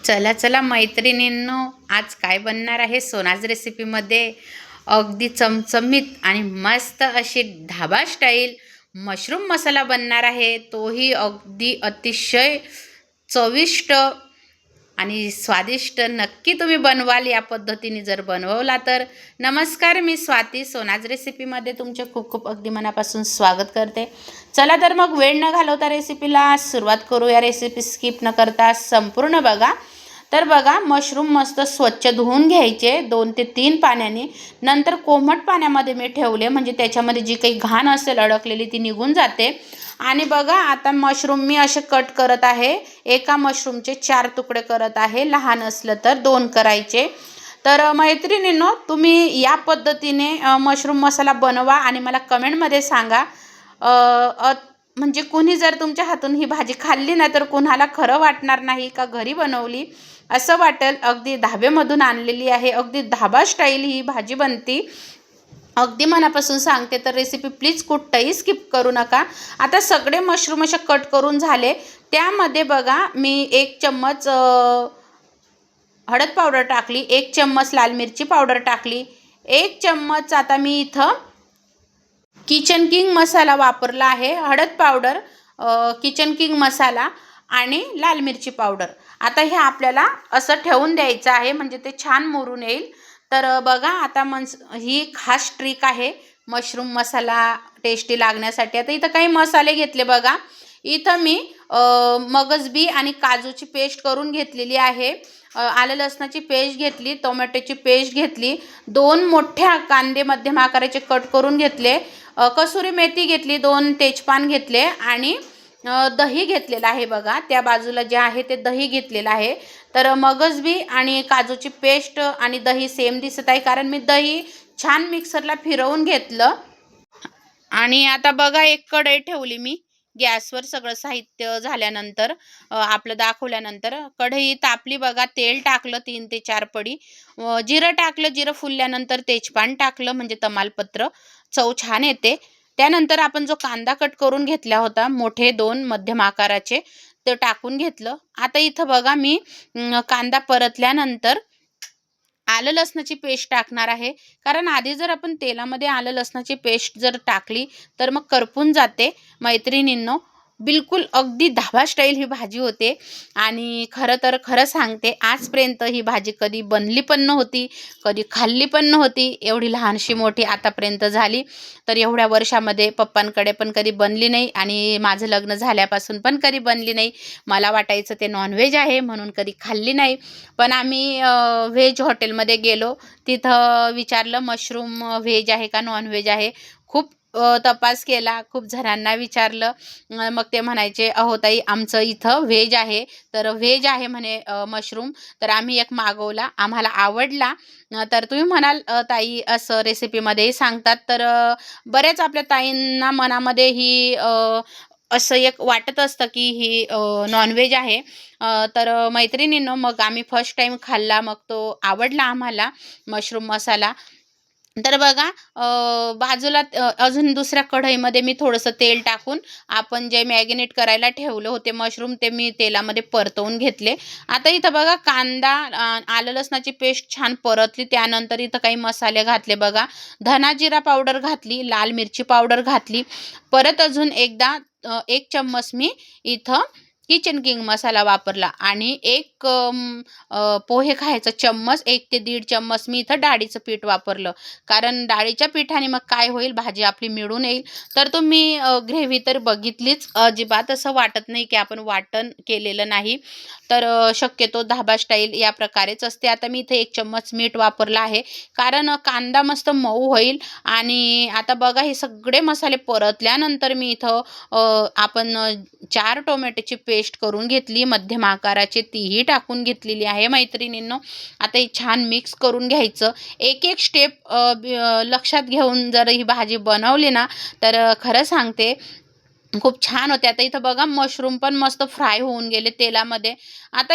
चला चला मैत्रिणींनो, आज काय बनणार आहे सोनाज रेसिपीमध्ये? अगदी चमचमीत आणि मस्त अशी ढाबा स्टाईल मशरूम मसाला बनणार आहे. तोही अगदी अतिशय चविष्ट आणि स्वादिष्ट. नक्की तुम्ही बनवाल या पद्धतीने जर बनवला तर. नमस्कार, मी स्वाती. सोनाज रेसिपीमध्ये तुमचे खूप खूप अगदी मनापासून स्वागत करते. चला तर मग वेळ न घालवता रेसिपीला सुरुवात करू. या रेसिपी स्किप न करता संपूर्ण बघा. तर बघा, मशरूम मस्त स्वच्छ धुवून घ्यायचे 2 ते 3 पाण्याने. नंतर कोमट पाण्यामध्ये मी ठेवले, म्हणजे त्याच्यामध्ये जी काही घाण असेल अडकलेली ती निघून जाते. आणि बघा, आता मशरूम मी असे कट करत आहे. एका मशरूमचे 4 तुकडे करत आहे. लहान असलं तर 2 करायचे. तर मैत्रिणींनो, तुम्ही या पद्धतीने मशरूम मसाला बनवा आणि मला कमेंटमध्ये सांगा. म्हणजे कुणी जर तुमच्या हातून ही भाजी खाल्ली ना, तर कुणाला खरं वाटणार नाही का घरी बनवली असं वाटेल. अगदी धाब्यामधून आणलेली आहे, अगदी धाबा स्टाईल ही भाजी बनती. अगदी मनापासून सांगते. तर रेसिपी प्लीज कुठंही स्किप करू नका. आता सगळे मशरूम असे कट करून झाले. त्यामध्ये बघा, मी 1 चम्मच हळद पावडर टाकली, 1 चम्मच लाल मिरची पावडर टाकली, 1 चम्मच आता मी इथं किचन किंग मसाला वापरला आहे. हळद पावडर, किचन किंग मसाला आणि लाल मिरची पावडर. आता हे आपल्याला असं ठेवून द्यायचं आहे, म्हणजे ते छान मुरून येईल. तर बघा, आता ही खास ट्रिक आहे मशरूम मसाला टेस्टी लागण्यासाठी. आता इथं काही मसाले घेतले बघा. इथं मी मगजबी आणि काजूची पेस्ट करून घेतलेली आहे. आलं लसणाची पेस्ट घेतली, टोमॅटोची पेस्ट घेतली, 2 मोठ्या कांदे मध्यम आकाराचे कट करून घेतले, कसुरी मेथी घेतली, 2 तेजपान घेतले आणि दही घेतलेलं आहे बघा. त्या बाजूला जे आहे ते दही घेतलेलं आहे. तर मगजबी आणि काजूची पेस्ट आणि दही सेम दिसत आहे, कारण मी दही छान मिक्सरला फिरवून घेतलं. आणि आता बघा, एक कढई ठेवली मी गॅसवर. सगळं साहित्य झाल्यानंतर, आपलं दाखवल्यानंतर कढई तापली बघा. तेल टाकलं 3 ते 4 पडी. जिरं टाकलं. जिरं फुलल्यानंतर तेजपान टाकलं, म्हणजे तमालपत्र. चव छान येते. त्यानंतर आपण जो कांदा कट करून घेतला होता, मोठे 2 मध्यम आकाराचे, ते टाकून घेतलं. आता इथं बघा, मी कांदा परतल्यानंतर आलं लसणाची पेस्ट टाकणार आहे. कारण आधी जर आपण तेलामध्ये आलं लसणाची पेस्ट जर टाकली तर मग करपून जाते मैत्रिणींनो. बिलकुल अगदी धाबा स्टाईल ही भाजी होते. आणि खरं सांगते, आजपर्यंत ही भाजी कधी बनली पण नव्हती, कधी खाल्ली पण नव्हती. एवढी लहानशी मोठी आतापर्यंत झाली, तर एवढ्या वर्षामध्ये पप्पांकडे पण कधी बनली नाही आणि माझं लग्न झाल्यापासून पण कधी बनली नाही. मला वाटायचं ते नॉनव्हेज आहे म्हणून कधी खाल्ली नाही. पण आम्ही व्हेज हॉटेलमध्ये गेलो. तिथं विचारलं, मशरूम व्हेज आहे का नॉनव्हेज आहे? खूप तपास केला, खूप जणांना विचारलं. मग ते म्हणायचे, अहो ताई, आमचं इथं व्हेज आहे. तर व्हेज आहे म्हणे मशरूम. तर आम्ही एक मागवला, आम्हाला आवडला. तर तुम्ही म्हणाल ताई असं रेसिपीमध्येही सांगतात. तर बऱ्याच आपल्या ताईंना मनामध्ये ही असं एक वाटत असतं की ही नॉनव्हेज आहे. तर मैत्रिणींनो, मग आम्ही फर्स्ट टाईम खाल्ला, मग तो आवडला आम्हाला मशरूम मसाला. तर बघा, बाजूला अजून दुसऱ्या कढईमध्ये मी थोडंसं तेल टाकून आपण जे मॅरिनेट करायला ठेवले होते मशरूम, ते मी तेलामध्ये परतवून घेतले. आता इथं बघा, कांदा, आलं लसणाची पेस्ट छान परतली. त्यानंतर इथं काही मसाले घातले बघा. धना जिरा पावडर घातली, लाल मिरची पावडर घातली. परत अजून एकदा 1 चम्मच मी इथं किचन किंग मसाला वापरला आणि एक पोहे खायचा चम्मच, 1 ते 1.5 चम्मच मी इथं डाळीचं पीठ वापरलं. कारण डाळीच्या पिठाने मग काय होईल, भाजी आपली मिळून येईल. तर तुम्ही ग्रेव्ही तर बघितलीच. अजिबात असं वाटत नाही की आपण वाटण केलेलं नाही. तर शक्यतो धाबा स्टाईल या प्रकारेच असते. आता मी इथे 1 चम्मच मीठ वापरला आहे, कारण कांदा मस्त मऊ होईल. आणि आता बघा, हे सगळे मसाले परतल्यानंतर मी इथं आपण 4 टोमॅटोची पेस्ट करून घेतली मध्यम आकाराची, तीही टाकून घेतलेली आहे मैत्रिणींनो. आता हे छान मिक्स करून घ्यायचं. एक स्टेप लक्षात घेऊन जर ही भाजी बनवली ना, तर खरं सांगते, खूप छान होते. आता इथं बघा मशरूम पण मस्त फ्राय होऊन गेले तेलामध्ये. आता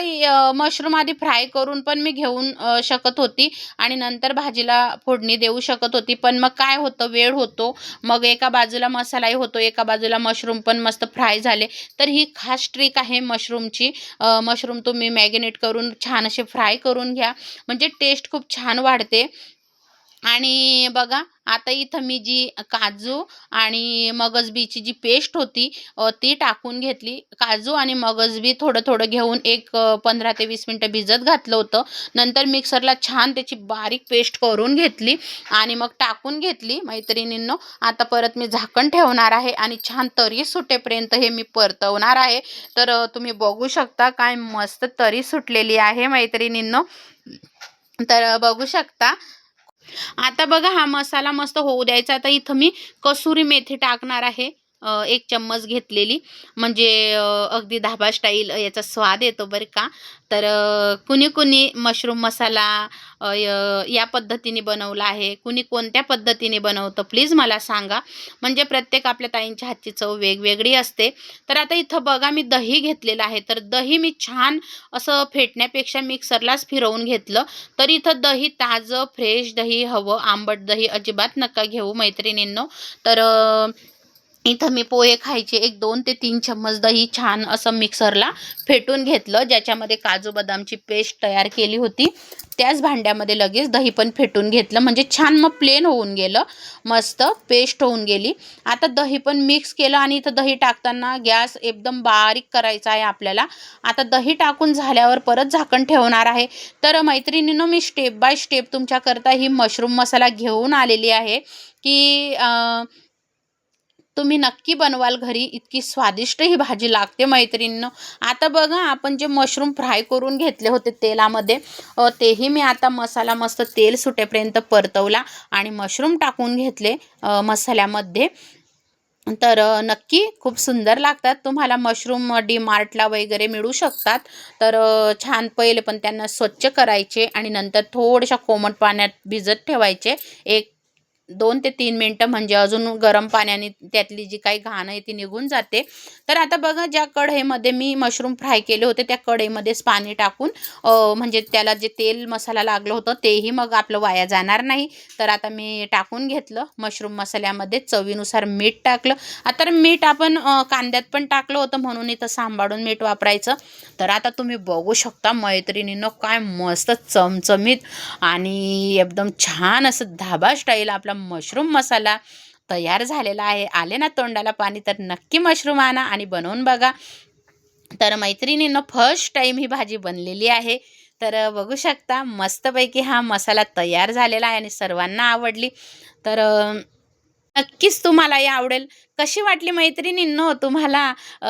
मशरूम आधी फ्राय करून पण मी घेऊन शकत होती आणि नंतर भाजीला फोडणी देऊ शकत होती. पण मग काय होतं, वेळ होतो. मग एका बाजूला मसालाही होतो, एका बाजूला मशरूम पण मस्त फ्राय झाले. तर ही खास ट्रिक आहे मशरूमची. मशरूम तुम्ही मॅरिनेट करून छान असे फ्राय करून घ्या, म्हणजे टेस्ट खूप छान वाढते. आणि बघा आता इथं मी जी काजू आणि मगजबीची जी पेस्ट होती ती टाकून घेतली. काजू आणि मगजबी थोडं-थोडं घेऊन एक 15 ते 20 मिनिटं भिजत घातलं होतं. नंतर मिक्सरला छान त्याची बारीक पेस्ट करून घेतली आणि मग टाकून घेतली मैत्रिणींनो. आता परत मी झाकण ठेवणार आहे आणि छान तरी सुटेपर्यंत हे मी परतवणार आहे. तर तुम्ही बघू शकता काय मस्त तरी सुटलेली आहे मैत्रिणींनो. तर बघू शकता. आता बघा हा मसाला मस्त होऊ द्यायचा. आता इथं मी कसुरी मेथी टाकणार आहे. 1 चम्मच घेतलेली, म्हणजे अगदी धाबा स्टाईल याचा स्वाद येतो बरं का. तर कुणी-कुणी मशरूम मसाला या पद्धतीने बनवला आहे. कुणी कोणत्या पद्धतीने बनवतं प्लीज मला सांगा. म्हणजे प्रत्येक आपल्या ताईंच्या हातची चव वेगवेगळी असते. तर आता इथं बघा मी दही घेतलेलं आहे. तर दही मी छान असं फेटण्यापेक्षा मिक्सरलाच फिरवून घेतलं. तर इथं दही ताजं फ्रेश दही हवं, आंबट दही अजिबात नका घेऊ मैत्रिणींनो. तर इथं मी पोहे खायचे एक 2 ते 3 चम्मच दही छान असं मिक्सरला फेटून घेतलं. ज्याच्यामध्ये काजू बदामची पेस्ट तयार केली होती, त्याच भांड्यामध्ये लगेच दही पण फेटून घेतलं, म्हणजे छान मग प्लेन होऊन गेलं, मस्त पेस्ट होऊन गेली. आता दही पण मिक्स केलं आणि इथं दही टाकताना गॅस एकदम बारीक करायचा आहे आपल्याला. आता दही टाकून झाल्यावर परत झाकण ठेवणार आहे. तर मैत्रिणींनो, मी स्टेप बाय स्टेप तुमच्याकरता ही मशरूम मसाला घेऊन आलेली आहे, की तुम्ही नक्की बनवाल घरी. इतकी स्वादिष्ट ही भाजी लागते मैत्रिणींनो. आता बघा आपण जे मशरूम फ्राय करून घेतले होते तेलामध्ये, तेही मी आता मसाला मस्त तेल सुटेपर्यंत परतवला आणि मशरूम टाकून घेतले मसाल्यामध्ये. तर नक्की खूप सुंदर लागतात. तुम्हाला मशरूम डी-मार्टला वगैरे मिळू शकतात. तर छान पहिले पण त्यांना स्वच्छ करायचे आणि नंतर थोड्याशा कोमट पाण्यात भिजत ठेवायचे. एक 2 ते 3 मिनिटं, म्हणजे अजून गरम पाण्याने त्यातली जी काही घाण आहे ती निघून जाते. तर आता बघा ज्या कढईमध्ये मी मशरूम फ्राय केले होते त्या कढईमध्येच पाणी टाकून म्हणजे त्याला जे तेल मसाला लागलं होतं तेही मग आपलं वाया जाणार नाही. तर आता मी टाकून घेतलं मशरूम मसाल्यामध्ये. चवीनुसार मीठ टाकलं. आता मीठ आपण कांद्यात पण टाकलं होतं म्हणून इथं सांभाळून मीठ वापरायचं. तर आता तुम्ही बघू शकता मैत्रिणींनो, काय मस्त चमचमीत आणि एकदम छान असं धाबा स्टाईल आपला मशरूम मसाला तयार झालेला आहे. आले ना तोंडाला पाणी तर नक्की मशरूम आणा आणि बनवून बघा. तर मैत्रिणींनो, फर्स्ट टाईम ही भाजी बनलेली आहे. तर बघू शकता मस्तपैकी हा मसाला तयार झालेला आहे आणि सर्वांना आवडली. तर नक्कीच तुम्हालाही आवडेल. कशी वाटली मैत्रिणींनो तुम्हाला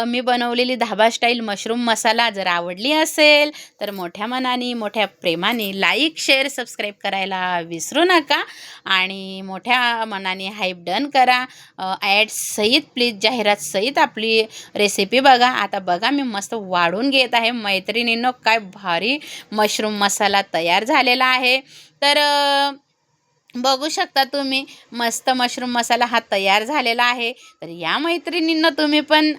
मी बनवलेली धाबा स्टाईल मशरूम मसाला? जर आवडली असेल तर मोठ्या मनाने, मोठ्या प्रेमाने लाईक, शेअर, सबस्क्राईब करायला विसरू नका आणि मोठ्या मनाने हाईप डन करा. ॲड्ससहित प्लीज, जाहिरात सहित आपली रेसिपी बघा. आता बघा मी मस्त वाढून घेत आहे मैत्रिणींनो, काय भारी मशरूम मसाला तयार झालेला आहे. तर बघू शकता तुम्ही मस्त मशरूम मसाला हा तयार झालेला आहे. तर या मैत्रिणींना तुम्ही पण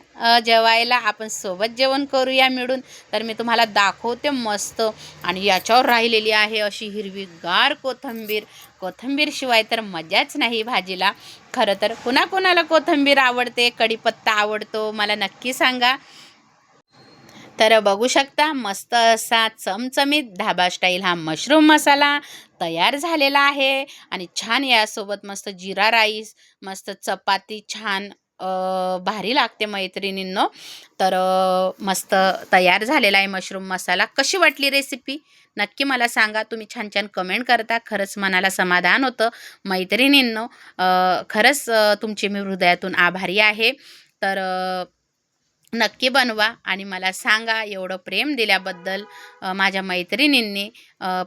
जेवायला आपण सोबत जेवण करूया मिळून. तर मी तुम्हाला दाखवते मस्त. आणि याच्यावर राहिलेली आहे अशी हिरवीगार कोथिंबीर. कोथिंबीरशिवाय तर मजाच नाही भाजीला. खरं तर कुणाकुणाला कोथिंबीर आवडते, कढीपत्ता आवडतो, मला नक्की सांगा. तर बघू शकता मस्त असा चमचमीत ढाबा स्टाईल हा मशरूम मसाला तयार झालेला आहे आणि छान यासोबत मस्त जीरा राईस, मस्त चपाती छान भारी लागते मैत्रिणींनो. तर मस्त तयार झालेला आहे मशरूम मसाला. कशी वाटली रेसिपी नक्की मला सांगा. तुम्ही छान छान कमेंट करता, खरंच मनाला समाधान होतं मैत्रिणींनो. खरंच तुमची मी हृदयातून आभारी आहे. तर नक्की बनवा आणि मला सांगा. एवढं प्रेम दिल्याबद्दल माझ्या मैत्रिणींनी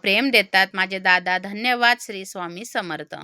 प्रेम देतात माझे दादा. धन्यवाद. श्री स्वामी समर्थ.